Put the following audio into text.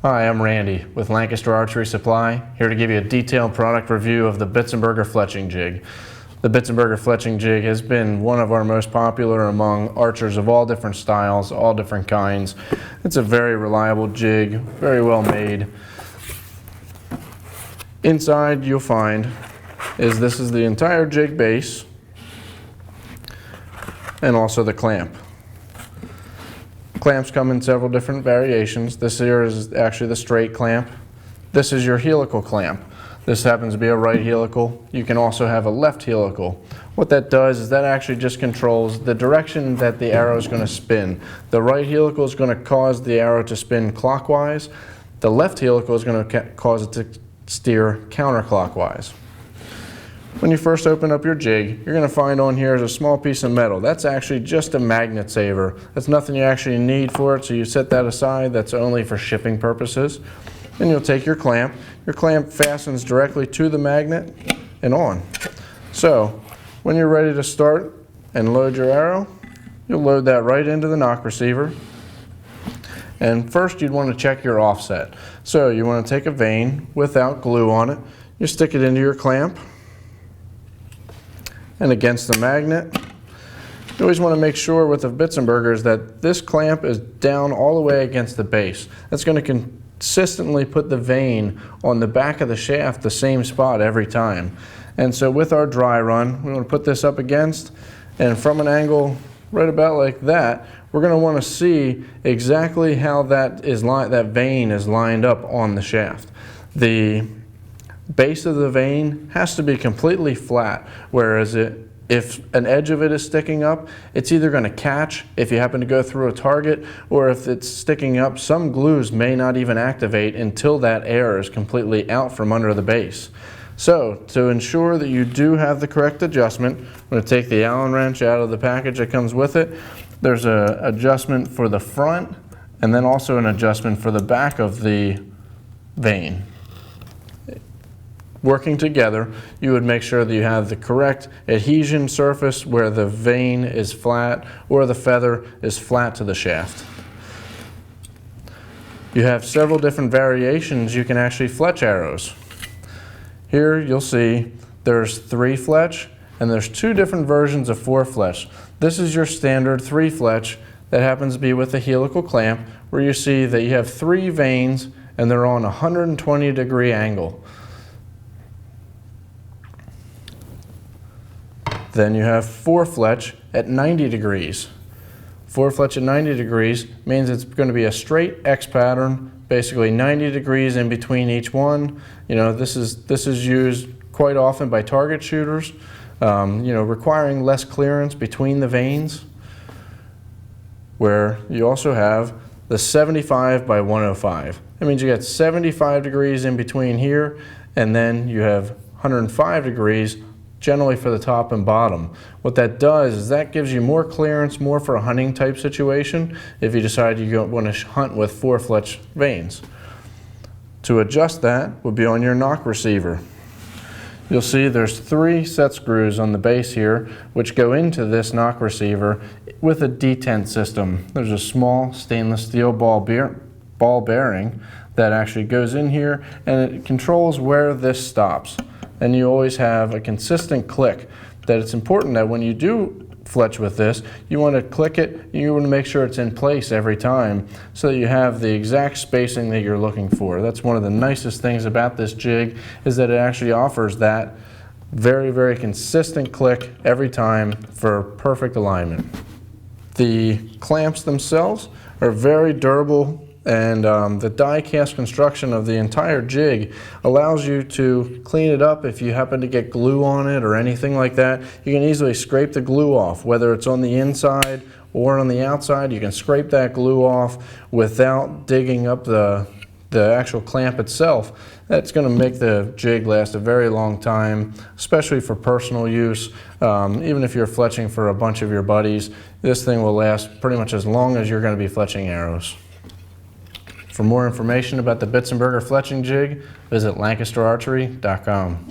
Hi, I'm Randy with Lancaster Archery Supply, here to give you a detailed product review of the Bitzenburger Fletching Jig. The Bitzenburger Fletching Jig has been one of our most popular among archers of all different styles, all different kinds. It's a very reliable jig, very well made. Inside you'll find this is the entire jig base and also the clamp. Clamps come in several different variations. This here is actually the straight clamp. This is your helical clamp. This happens to be a right helical. You can also have a left helical. What that does is that actually just controls the direction that the arrow is going to spin. The right helical is going to cause the arrow to spin clockwise. The left helical is going to cause it to steer counterclockwise. When you first open up your jig, you're going to find on here is a small piece of metal. That's actually just a magnet saver. That's nothing you actually need for it, so you set that aside. That's only for shipping purposes. Then you'll take your clamp. Your clamp fastens directly to the magnet and on. So when you're ready to start and load your arrow, you'll load that right into the knock receiver. And first you'd want to check your offset. So you want to take a vane without glue on it. You stick it into your clamp and against the magnet. You always want to make sure with the Bitzenburgers that this clamp is down all the way against the base. That's going to consistently put the vane on the back of the shaft the same spot every time. And so with our dry run, we want to put this up against, and from an angle right about like that, we're going to want to see exactly how that vane is lined up on the shaft. The base of the vane has to be completely flat, whereas if an edge of it is sticking up, it's either going to catch if you happen to go through a target, or if it's sticking up, some glues may not even activate until that air is completely out from under the base. So to ensure that you do have the correct adjustment, I'm going to take the Allen wrench out of the package that comes with it. There's an adjustment for the front and then also an adjustment for the back of the vane. Working together, you would make sure that you have the correct adhesion surface where the vane is flat or the feather is flat to the shaft. You have several different variations you can actually fletch arrows. Here you'll see there's 3 fletch and there's 2 different versions of 4 fletch. This is your standard 3 fletch that happens to be with a helical clamp, where you see that you have 3 vanes and they're on a 120-degree angle. Then you have 4 fletch at 90 degrees. 4 fletch at 90 degrees means it's going to be a straight X pattern, basically 90 degrees in between each one. You know, this is used quite often by target shooters, requiring less clearance between the vanes. Where you also have the 75 by 105. That means you got 75 degrees in between here, and then you have 105 degrees generally for the top and bottom. What that does is that gives you more clearance, more for a hunting type situation if you decide you want to hunt with 4 fletch vanes. To adjust that would be on your knock receiver. You'll see there's 3 set screws on the base here which go into this knock receiver with a detent system. There's a small stainless steel ball bearing that actually goes in here, and it controls where this stops. And you always have a consistent click. That it's important that when you do fletch with this, you want to click it, you want to make sure it's in place every time so that you have the exact spacing that you're looking for. That's one of the nicest things about this jig, is that it actually offers that very, very consistent click every time for perfect alignment. The clamps themselves are very durable, and the die cast construction of the entire jig allows you to clean it up if you happen to get glue on it or anything like that. You can easily scrape the glue off, whether it's on the inside or on the outside. You can scrape that glue off without digging up the actual clamp itself. That's going to make the jig last a very long time, especially for personal use. Even if you're fletching for a bunch of your buddies, this thing will last pretty much as long as you're going to be fletching arrows. For more information about the Bitzenburger Fletching Jig, visit lancasterarchery.com.